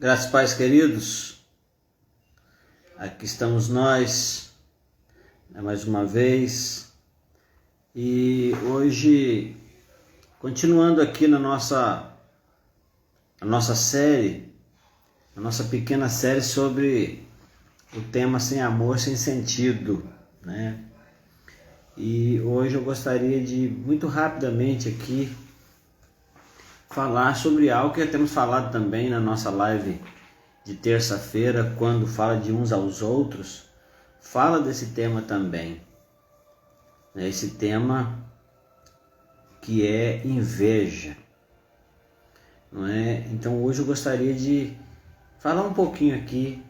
Graças e paz, queridos, aqui estamos nós, mais uma vez, e hoje, continuando aqui na nossa série, a nossa pequena série sobre o tema Sem Amor, Sem Sentido, né? E hoje eu gostaria de, muito rapidamente aqui, falar sobre algo que já temos falado também na nossa live de terça-feira, quando fala de uns aos outros, fala desse tema também, né? Esse tema que é inveja, não é? Então hoje eu gostaria de falar um pouquinho aqui,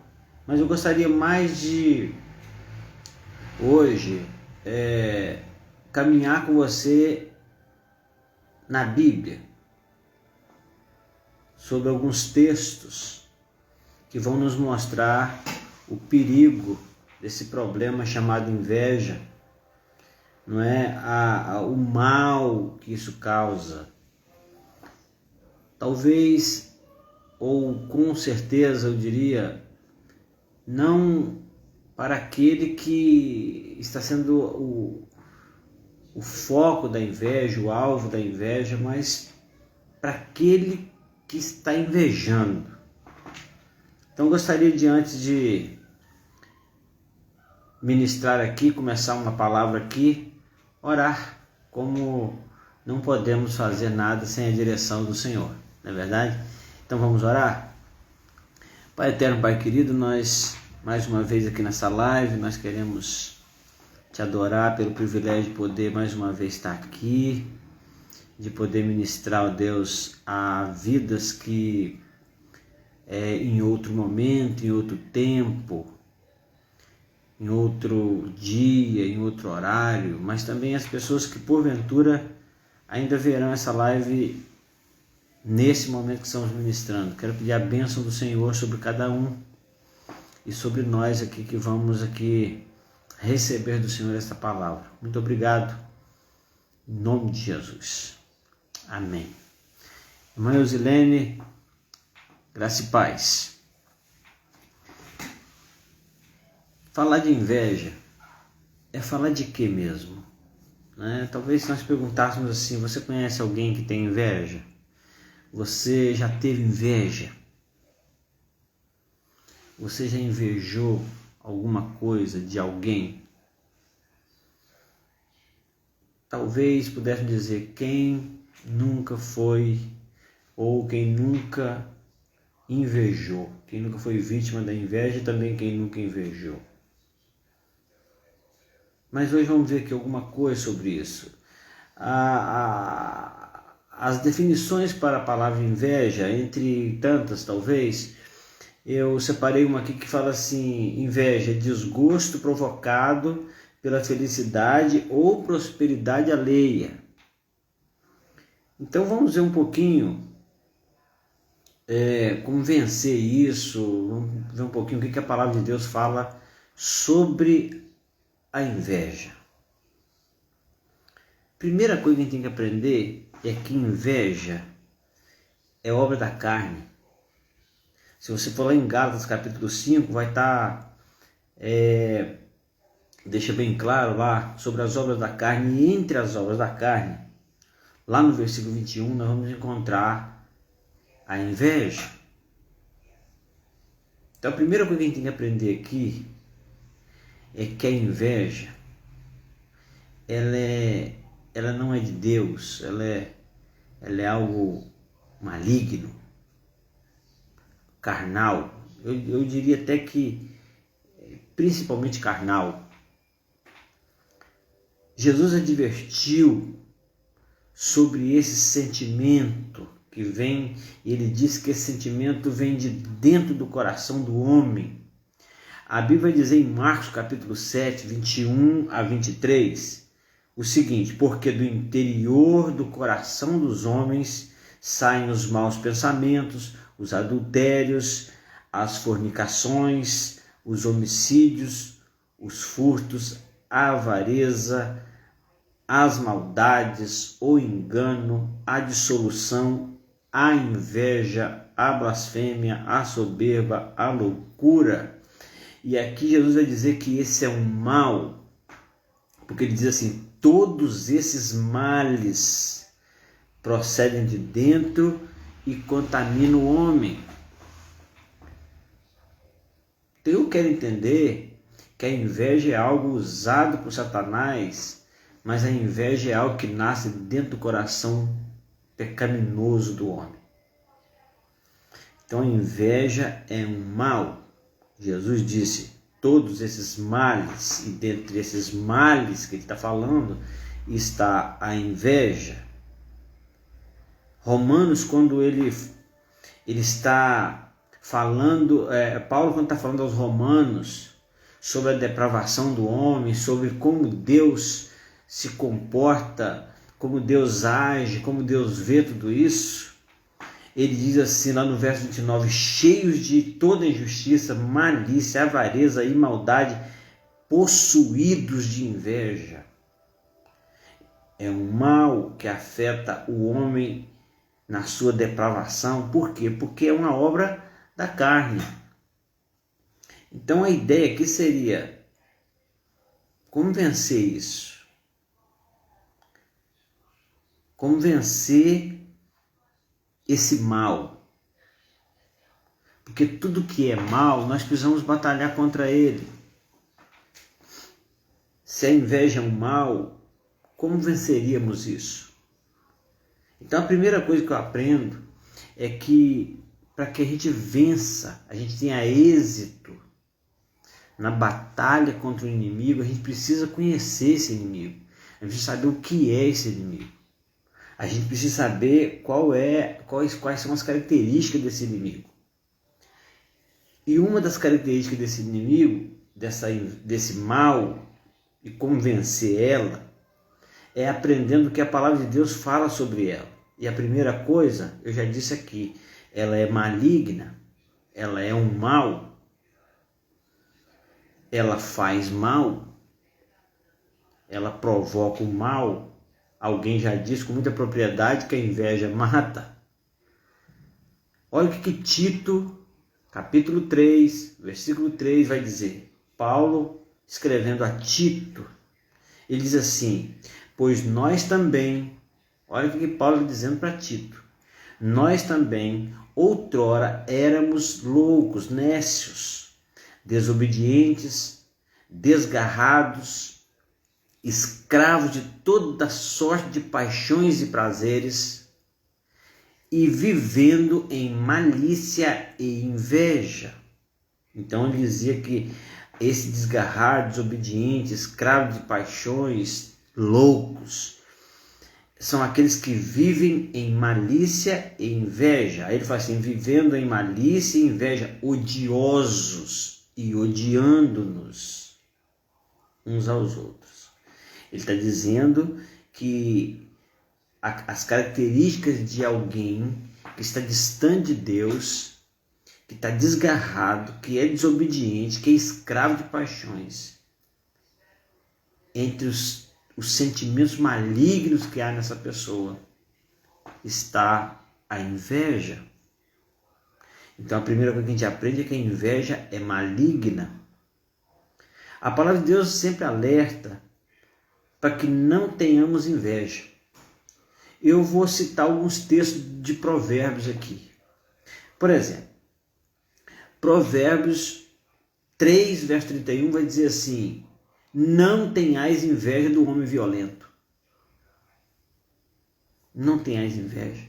mas eu gostaria mais de hoje caminhar com você na Bíblia, sobre alguns textos que vão nos mostrar o perigo desse problema chamado inveja, não é? O mal que isso causa. Talvez, ou com certeza eu diria, não para aquele que está sendo o foco da inveja, o alvo da inveja, mas para aquele que está invejando. Então gostaria de, antes de ministrar aqui, começar uma palavra aqui, orar, como não podemos fazer nada sem a direção do Senhor, não é verdade? Então vamos orar? Pai eterno, Pai querido, nós mais uma vez aqui nessa live, nós queremos te adorar pelo privilégio de poder mais uma vez estar aqui, de poder ministrar, ó Deus, a vidas que em outro momento, em outro tempo, em outro dia, em outro horário, mas também as pessoas que porventura ainda verão essa live nesse momento que estamos ministrando. Quero pedir a bênção do Senhor sobre cada um e sobre nós aqui que vamos aqui receber do Senhor esta palavra. Muito obrigado, em nome de Jesus. Amém. Irmã Eusilene, graça e paz. Falar de inveja é falar de quê mesmo? Né? Talvez se nós perguntássemos assim, você conhece alguém que tem inveja? Você já teve inveja? Você já invejou alguma coisa de alguém? Talvez pudéssemos dizer, quem nunca foi ou quem nunca invejou, quem nunca foi vítima da inveja e também quem nunca invejou. Mas hoje vamos ver aqui alguma coisa sobre isso. As definições para a palavra inveja, entre tantas talvez, eu separei uma aqui que fala assim: inveja, desgosto provocado pela felicidade ou prosperidade alheia. Então vamos ver um pouquinho como vencer isso, vamos ver um pouquinho o que a palavra de Deus fala sobre a inveja. Primeira coisa que a gente tem que aprender é que inveja é obra da carne. Se você for lá em Gálatas capítulo 5, vai estar, deixa bem claro lá, sobre as obras da carne, e entre as obras da carne, lá no versículo 21, nós vamos encontrar a inveja. Então a primeira coisa que a gente tem que aprender aqui é que a inveja, ela não é de Deus, ela é algo maligno, carnal. Eu diria até que principalmente carnal. Jesus advertiu sobre esse sentimento que vem, e ele diz que esse sentimento vem de dentro do coração do homem. A Bíblia vai dizer em Marcos capítulo 7, 21 a 23, o seguinte: porque do interior do coração dos homens saem os maus pensamentos, os adultérios, as fornicações, os homicídios, os furtos, a avareza, as maldades, o engano, a dissolução, a inveja, a blasfêmia, a soberba, a loucura. E aqui Jesus vai dizer que esse é um mal, porque ele diz assim: todos esses males procedem de dentro e contaminam o homem. Então eu quero entender que a inveja é algo usado por Satanás, mas a inveja é algo que nasce dentro do coração pecaminoso do homem. Então a inveja é um mal. Jesus disse: todos esses males, e dentre esses males que ele está falando, está a inveja. Romanos, quando ele está falando, Paulo quando está falando aos romanos sobre a depravação do homem, sobre como Deus se comporta, como Deus age, como Deus vê tudo isso, ele diz assim lá no verso 29, cheios de toda injustiça, malícia, avareza e maldade, possuídos de inveja. É um mal que afeta o homem na sua depravação. Por quê? Porque é uma obra da carne. Então a ideia aqui seria: como vencer isso? Como vencer esse mal? Porque tudo que é mal, nós precisamos batalhar contra ele. Se a inveja é um mal, como venceríamos isso? Então a primeira coisa que eu aprendo é que para que a gente vença, a gente tenha êxito na batalha contra o inimigo, a gente precisa conhecer esse inimigo. A gente precisa saber o que é esse inimigo. A gente precisa saber quais são as características desse inimigo. E uma das características desse inimigo, desse mal, e como vencer ela, é aprendendo o que a palavra de Deus fala sobre ela. E a primeira coisa, eu já disse aqui, ela é maligna, ela é um mal, ela faz mal, ela provoca o mal. Alguém já disse com muita propriedade que a inveja mata. Olha o que Tito, capítulo 3, versículo 3 vai dizer. Paulo escrevendo a Tito, ele diz assim: pois nós também, olha o que Paulo está dizendo para Tito, nós também outrora éramos loucos, nécios, desobedientes, desgarrados, escravos de toda sorte de paixões e prazeres, e vivendo em malícia e inveja. Então ele dizia que esse desgarrado, desobediente, escravo de paixões, loucos, são aqueles que vivem em malícia e inveja. Aí ele fala assim: vivendo em malícia e inveja, odiosos e odiando-nos uns aos outros. Ele está dizendo que as características de alguém que está distante de Deus, que está desgarrado, que é desobediente, que é escravo de paixões, entre os sentimentos malignos que há nessa pessoa, está a inveja. Então a primeira coisa que a gente aprende é que a inveja é maligna. A palavra de Deus sempre alerta para que não tenhamos inveja. Eu vou citar alguns textos de Provérbios aqui. Por exemplo, Provérbios 3, verso 31 vai dizer assim: não tenhais inveja do homem violento. Não tenhais inveja.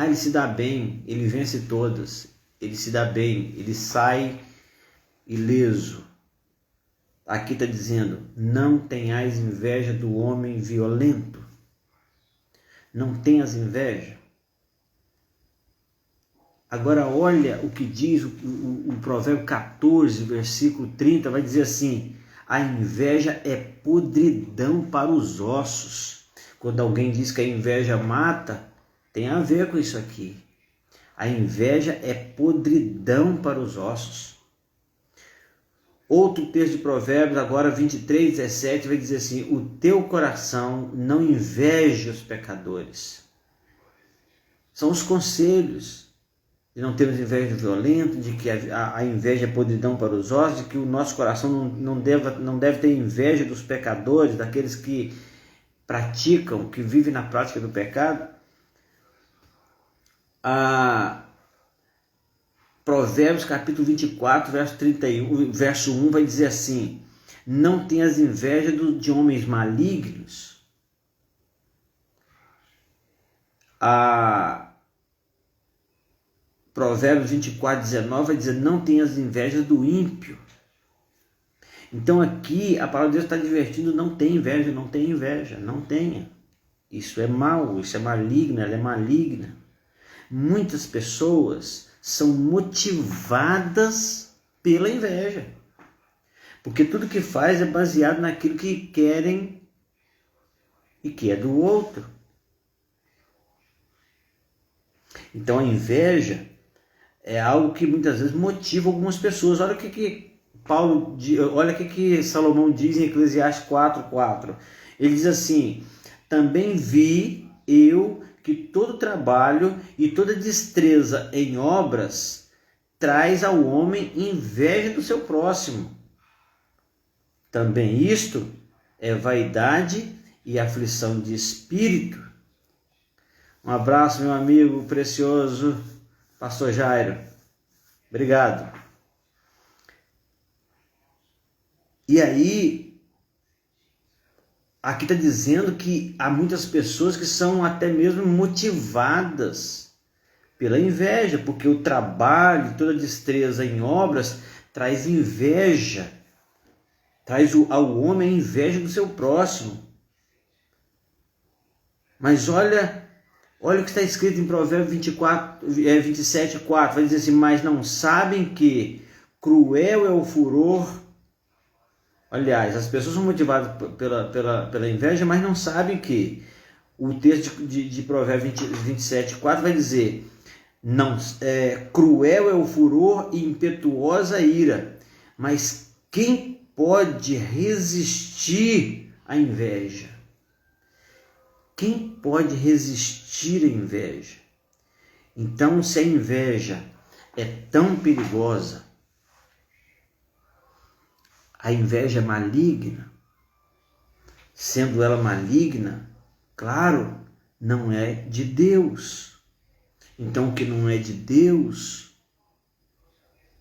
Ele se dá bem, ele vence todas, ele se dá bem, ele sai ileso. Aqui está dizendo: não tenhais inveja do homem violento. Não tenhas inveja. Agora olha o que diz o provérbio 14, versículo 30, vai dizer assim: a inveja é podridão para os ossos. Quando alguém diz que a inveja mata, tem a ver com isso aqui. A inveja é podridão para os ossos. Outro texto de Provérbios, agora 23, 17, vai dizer assim: o teu coração não inveja os pecadores. São os conselhos. de não termos inveja do violento, de que a inveja é podridão para os ossos, de que o nosso coração não deve ter inveja dos pecadores, daqueles que praticam, que vivem na prática do pecado. Provérbios capítulo 24, verso 1 vai dizer assim: não tenhas inveja de homens malignos. Provérbios 24, 19 vai dizer: não tenhas inveja do ímpio. Então aqui a palavra de Deus está advertindo: não tenha inveja, não tenha inveja, não tenha. Isso é mal, isso é maligno, ela é maligna. Muitas pessoas são motivadas pela inveja, porque tudo que faz é baseado naquilo que querem e que é do outro. Então a inveja é algo que muitas vezes motiva algumas pessoas. Olha o que Salomão diz em Eclesiastes 4:4. Ele diz assim: também vi eu que todo trabalho e toda destreza em obras traz ao homem inveja do seu próximo. Também isto é vaidade e aflição de espírito. Um abraço, meu amigo precioso, pastor Jairo. Obrigado. E aí, aqui está dizendo que há muitas pessoas que são até mesmo motivadas pela inveja, porque o trabalho, toda destreza em obras traz inveja, traz ao homem a inveja do seu próximo. Mas olha o que está escrito em Provérbios 27:4, vai dizer assim: mas não sabem que cruel é o furor. Aliás, as pessoas são motivadas pela inveja, mas não sabem que o texto de Provérbios 27:4 vai dizer: cruel é o furor e impetuosa a ira, mas quem pode resistir à inveja? Quem pode resistir à inveja? Então, se a inveja é tão perigosa, a inveja é maligna, sendo ela maligna, claro, não é de Deus. Então, o que não é de Deus,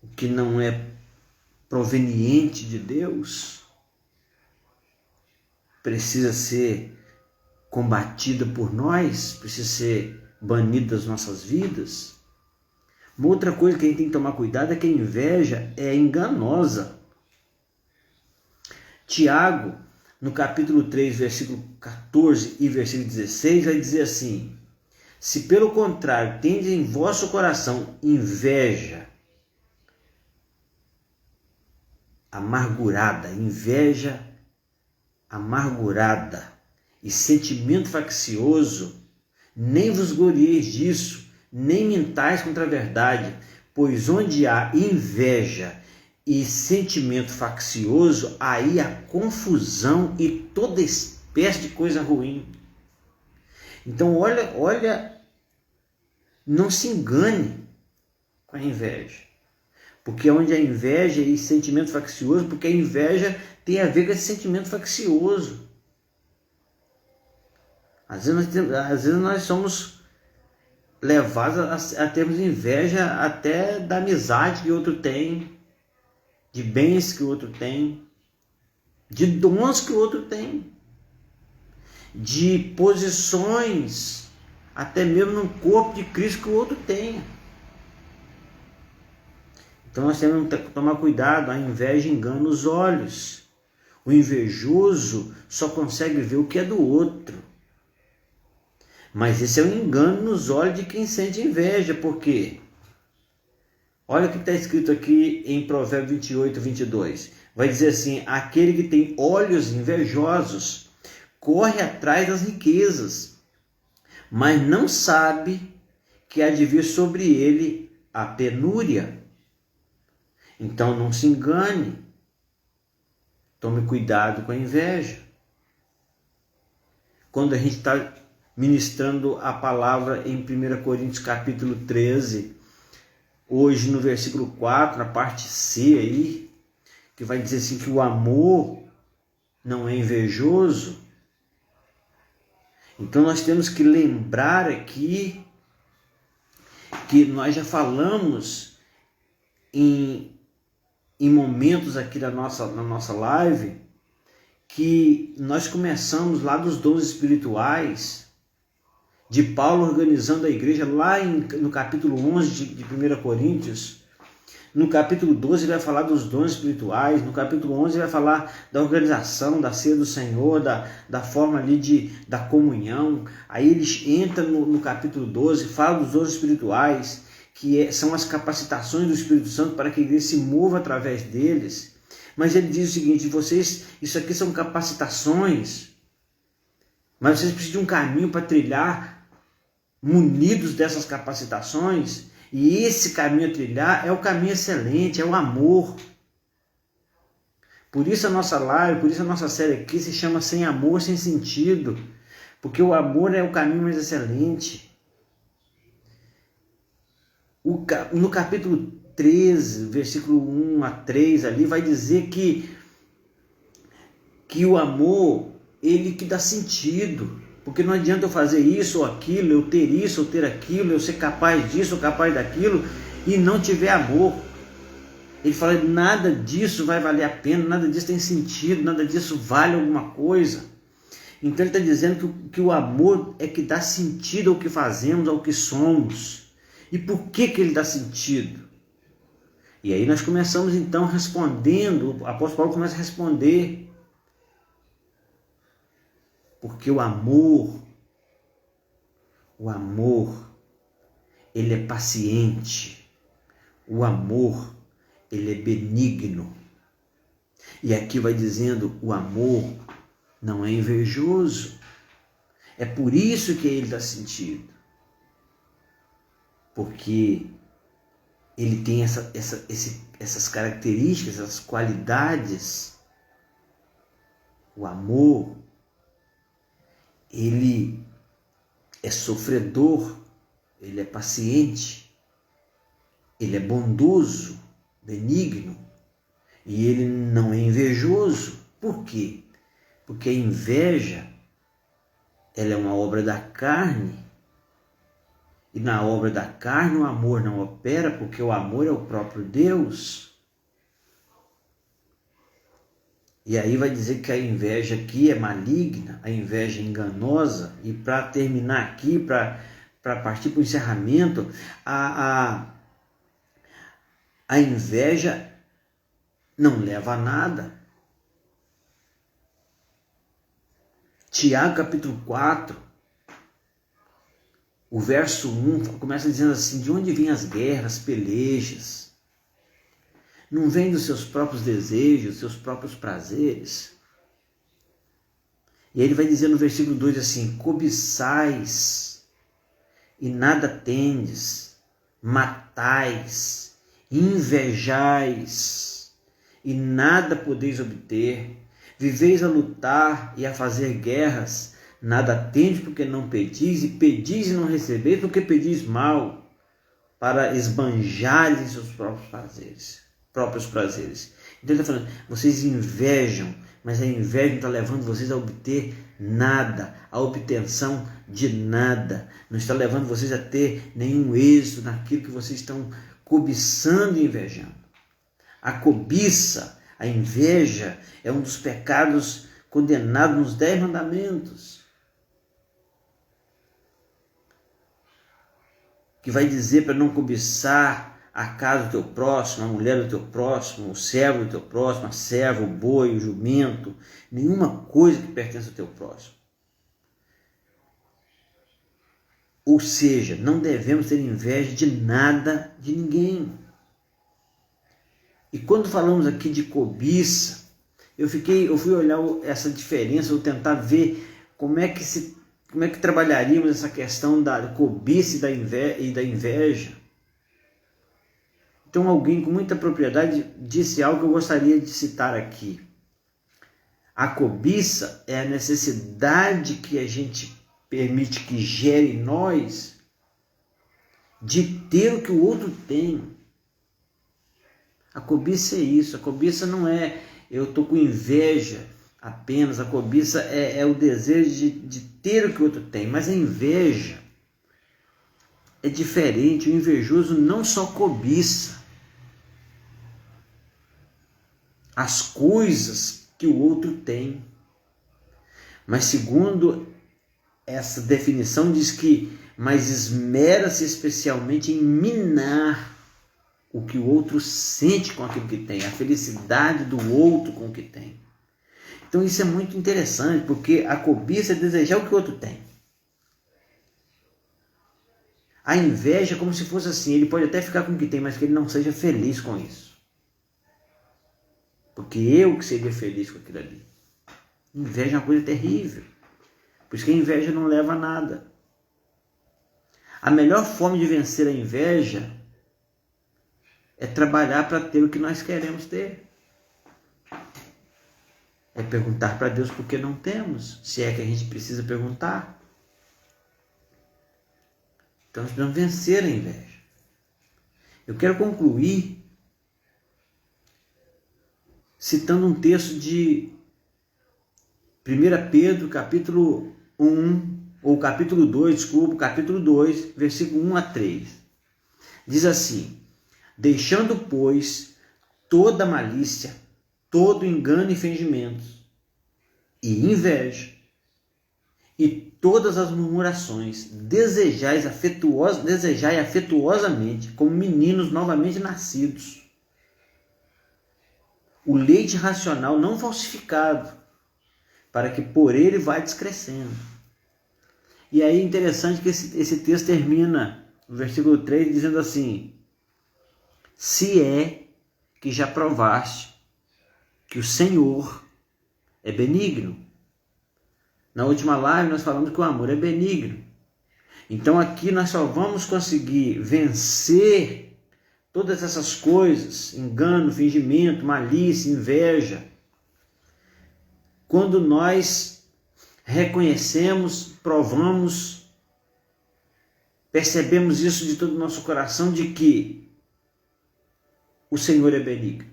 o que não é proveniente de Deus, precisa ser combatida por nós, precisa ser banida das nossas vidas. Uma outra coisa que a gente tem que tomar cuidado é que a inveja é enganosa. Tiago, no capítulo 3, versículo 14 e versículo 16, vai dizer assim: se pelo contrário tendes em vosso coração inveja amargurada e sentimento faccioso, nem vos glorieis disso, nem mentais contra a verdade, pois onde há inveja e sentimento faccioso, aí há confusão e toda espécie de coisa ruim. Então olha, não se engane com a inveja, porque onde há inveja e sentimento faccioso, porque a inveja tem a ver com esse sentimento faccioso. Às vezes nós somos levados a termos inveja até da amizade que o outro tem, de bens que o outro tem, de dons que o outro tem, de posições, até mesmo no corpo de Cristo que o outro tem. Então nós temos que tomar cuidado, a inveja engana os olhos. O invejoso só consegue ver o que é do outro. Mas esse é um engano nos olhos de quem sente inveja, porque olha o que está escrito aqui em Provérbios 28:22. Vai dizer assim: aquele que tem olhos invejosos corre atrás das riquezas, mas não sabe que há de vir sobre ele a penúria. Então não se engane, tome cuidado com a inveja. Quando a gente está ministrando a palavra em 1 Coríntios capítulo 13, hoje no versículo 4, na parte C aí, que vai dizer assim que o amor não é invejoso. Então nós temos que lembrar aqui que nós já falamos em momentos aqui na nossa live, que nós começamos lá dos dons espirituais, de Paulo organizando a igreja lá no capítulo 11 de 1 Coríntios. No capítulo 12 ele vai falar dos dons espirituais, no capítulo 11 ele vai falar da organização, da ceia do Senhor, da forma ali da comunhão. Aí eles entram no capítulo 12, fala dos dons espirituais, que são as capacitações do Espírito Santo para que a igreja se mova através deles. Mas ele diz o seguinte: vocês, isso aqui são capacitações, mas vocês precisam de um caminho para trilhar munidos dessas capacitações. E esse caminho a trilhar é o caminho excelente, é o amor. Por isso a nossa live, por isso a nossa série aqui se chama Sem Amor, Sem Sentido. Porque o amor é o caminho mais excelente. No capítulo 13, versículo 1 a 3, ali vai dizer que o amor, ele que dá sentido. Porque não adianta eu fazer isso ou aquilo, eu ter isso ou ter aquilo, eu ser capaz disso ou capaz daquilo e não tiver amor. Ele fala: nada disso vai valer a pena, nada disso tem sentido, nada disso vale alguma coisa. Então ele está dizendo que o amor é que dá sentido ao que fazemos, ao que somos. E por que ele dá sentido? E aí nós começamos então respondendo, o apóstolo Paulo começa a responder. Porque o amor, ele é paciente. O amor, ele é benigno. E aqui vai dizendo, o amor não é invejoso. É por isso que ele dá sentido. Porque ele tem essas características, essas qualidades. O amor, ele é sofredor, ele é paciente, ele é bondoso, benigno, e ele não é invejoso. Por quê? Porque a inveja, ela é uma obra da carne, e na obra da carne o amor não opera, porque o amor é o próprio Deus. E aí vai dizer que a inveja aqui é maligna, a inveja é enganosa. E para terminar aqui, para partir para o encerramento, a inveja não leva a nada. Tiago capítulo 4, o verso 1, começa dizendo assim: de onde vêm as guerras, pelejas? Não vem dos seus próprios desejos, dos seus próprios prazeres? E aí ele vai dizer no versículo 2 assim: cobiçais e nada tendes, matais, invejais e nada podeis obter, viveis a lutar e a fazer guerras, nada tendes porque não pedis, e pedis e não recebeis porque pedis mal, para esbanjares em seus próprios prazeres. Então ele está falando, vocês invejam, mas a inveja não está levando vocês a obter nada, a obtenção de nada, não está levando vocês a ter nenhum êxito naquilo que vocês estão cobiçando e invejando. A cobiça, a inveja, é um dos pecados condenados nos 10 mandamentos, que vai dizer para não cobiçar a casa do teu próximo, a mulher do teu próximo, o servo do teu próximo, a serva, o boi, o jumento, nenhuma coisa que pertence ao teu próximo. Ou seja, não devemos ter inveja de nada, de ninguém. E quando falamos aqui de cobiça, eu fui olhar essa diferença, eu tentar ver como é que trabalharíamos essa questão da cobiça e da inveja. Então alguém com muita propriedade disse algo que eu gostaria de citar aqui. A cobiça é a necessidade que a gente permite que gere em nós de ter o que o outro tem. A cobiça é isso. A cobiça não é eu estou com inveja apenas. A cobiça é o desejo de ter o que o outro tem. Mas a inveja é diferente. O invejoso não só cobiça as coisas que o outro tem, mas segundo essa definição diz que mas esmera-se especialmente em minar o que o outro sente com aquilo que tem, a felicidade do outro com o que tem. Então isso é muito interessante, porque a cobiça é desejar o que o outro tem. A inveja é como se fosse assim, ele pode até ficar com o que tem, mas que ele não seja feliz com isso. Porque eu que seria feliz com aquilo ali. Inveja é uma coisa terrível. Por isso que a inveja não leva a nada. A melhor forma de vencer a inveja é trabalhar para ter o que nós queremos ter. É perguntar para Deus por que não temos, se é que a gente precisa perguntar. Então nós precisamos vencer a inveja. Eu quero concluir citando um texto de 1 Pedro, capítulo 1, ou capítulo 2, desculpa, capítulo 2, versículo 1 a 3. Diz assim: deixando, pois, toda malícia, todo engano e fingimento, e inveja, e todas as murmurações, desejai afetuosamente, como meninos novamente nascidos, o leite racional não falsificado, para que por ele vá descrescendo. E aí é interessante que esse texto termina, no versículo 3, dizendo assim: se é que já provaste que o Senhor é benigno. Na última live nós falamos que o amor é benigno. Então aqui nós só vamos conseguir vencer todas essas coisas, engano, fingimento, malícia, inveja, quando nós reconhecemos, provamos, percebemos isso de todo o nosso coração, de que o Senhor é benigno,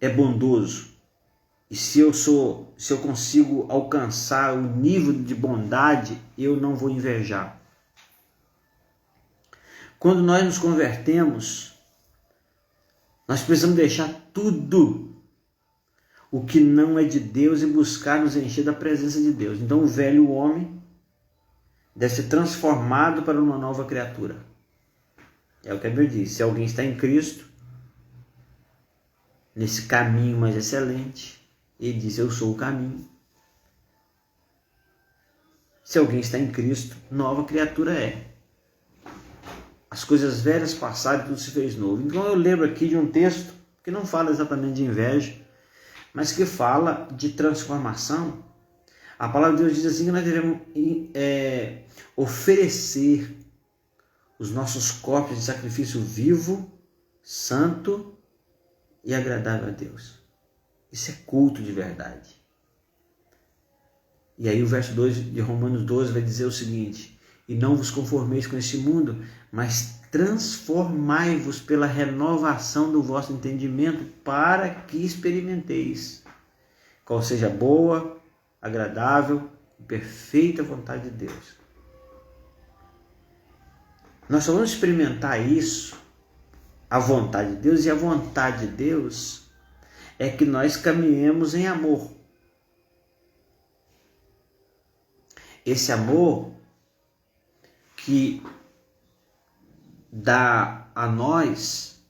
é bondoso. E se eu consigo alcançar o nível de bondade, eu não vou invejar. Quando nós nos convertemos, nós precisamos deixar tudo o que não é de Deus e buscar nos encher da presença de Deus. Então o velho homem deve ser transformado para uma nova criatura. É o que a Bíblia diz: se alguém está em Cristo, nesse caminho mais excelente, ele diz: eu sou o caminho. Se alguém está em Cristo, nova criatura é. As coisas velhas passaram e tudo se fez novo. Então eu lembro aqui de um texto que não fala exatamente de inveja, mas que fala de transformação. A palavra de Deus diz assim que nós devemos oferecer os nossos corpos de sacrifício vivo, santo e agradável a Deus. Isso é culto de verdade. E aí o verso 2 de Romanos 12 vai dizer o seguinte: e não vos conformeis com este mundo, mas transformai-vos pela renovação do vosso entendimento, para que experimenteis qual seja a boa, agradável e perfeita vontade de Deus. Nós só vamos experimentar isso, a vontade de Deus, e a vontade de Deus é que nós caminhemos em amor. Esse amor que dá a nós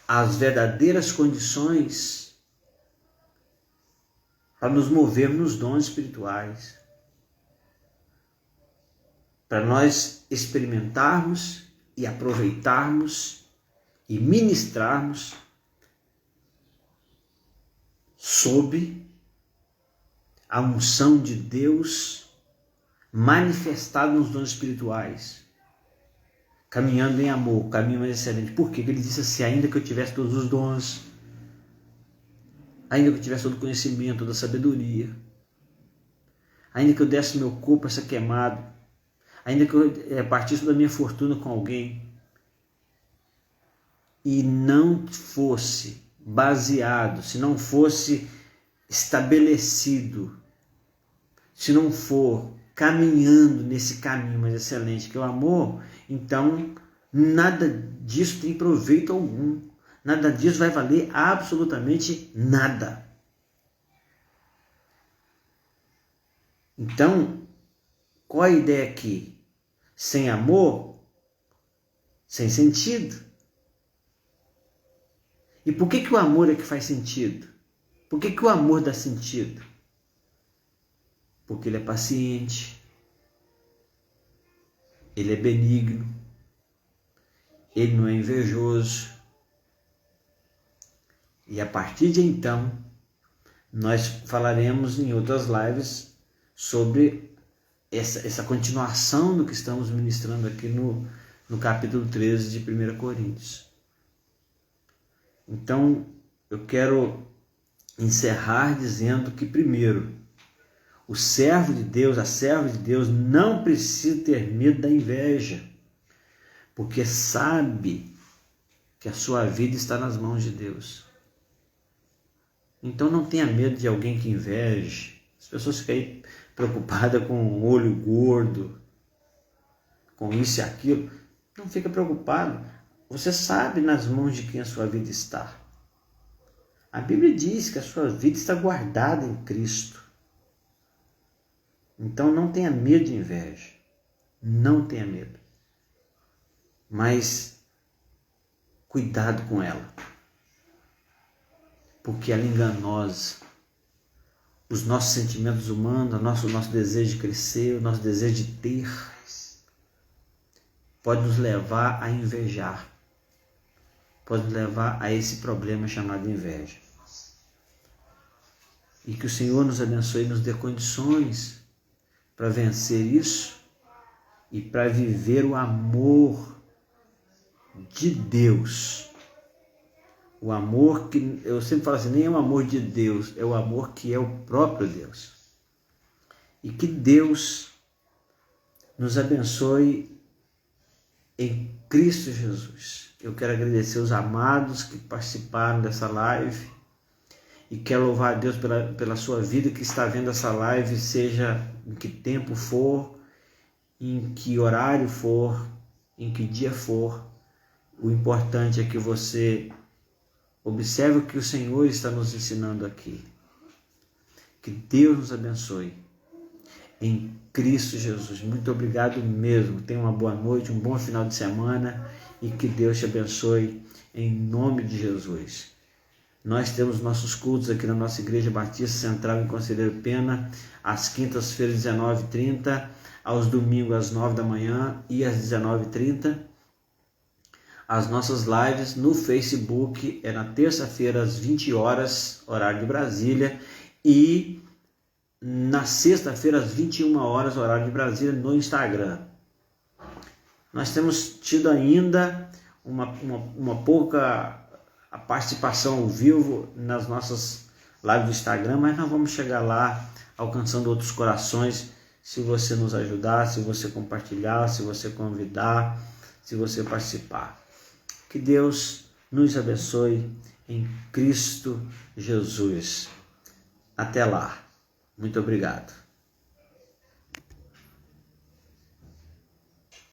as verdadeiras condições para nos movermos nos dons espirituais, para nós experimentarmos e aproveitarmos e ministrarmos sob a unção de Deus manifestada nos dons espirituais, caminhando em amor, caminho mais excelente. Por quê? Porque ele disse assim: ainda que eu tivesse todos os dons, ainda que eu tivesse todo o conhecimento, toda a sabedoria, ainda que eu desse meu corpo a ser queimado, ainda que eu partisse da minha fortuna com alguém e não fosse baseado, se não fosse estabelecido, se não for caminhando nesse caminho mais excelente que é o amor, então nada disso tem proveito algum. Nada disso vai valer absolutamente nada. Então, qual a ideia aqui? Sem amor, sem sentido. E por que o amor é que faz sentido? Por que o amor dá sentido? Porque ele é paciente, ele é benigno, ele não é invejoso. E a partir de então, nós falaremos em outras lives sobre essa continuação do que estamos ministrando aqui no capítulo 13 de 1 Coríntios. Então, eu quero encerrar dizendo que, primeiro, o servo de Deus, a serva de Deus, não precisa ter medo da inveja, porque sabe que a sua vida está nas mãos de Deus. Então não tenha medo de alguém que inveje. As pessoas ficam aí preocupadas com o olho gordo, com isso e aquilo. Não fica preocupado. Você sabe nas mãos de quem a sua vida está. A Bíblia diz que a sua vida está guardada em Cristo. Então não tenha medo de inveja. Não tenha medo. Mas cuidado com ela. Porque ela é enganosa. Os nossos sentimentos humanos, o nosso desejo de crescer, o nosso desejo de ter, pode nos levar a invejar. Pode nos levar a esse problema chamado inveja. E que o Senhor nos abençoe e nos dê condições para vencer isso e para viver o amor de Deus. O amor que, eu sempre falo assim, nem é o amor de Deus, é o amor que é o próprio Deus. E que Deus nos abençoe em Cristo Jesus. Eu quero agradecer os amados que participaram dessa live e quero louvar a Deus pela sua vida que está vendo essa live, seja em que tempo for, em que horário for, em que dia for. O importante é que você observe o que o Senhor está nos ensinando aqui. Que Deus nos abençoe em Cristo Jesus. Muito obrigado mesmo. Tenha uma boa noite, um bom final de semana e que Deus te abençoe em nome de Jesus. Nós temos nossos cultos aqui na nossa Igreja Batista Central em Conselheiro Pena, às quintas-feiras, 19h30, aos domingos, às 9 da manhã e às 19h30. As nossas lives no Facebook é na terça-feira, às 20 horas, horário de Brasília, e na sexta-feira, às 21 horas, horário de Brasília, no Instagram. Nós temos tido ainda uma pouca a participação ao vivo nas nossas lives do Instagram, mas nós vamos chegar lá alcançando outros corações se você nos ajudar, se você compartilhar, se você convidar, se você participar. Que Deus nos abençoe em Cristo Jesus. Até lá. Muito obrigado.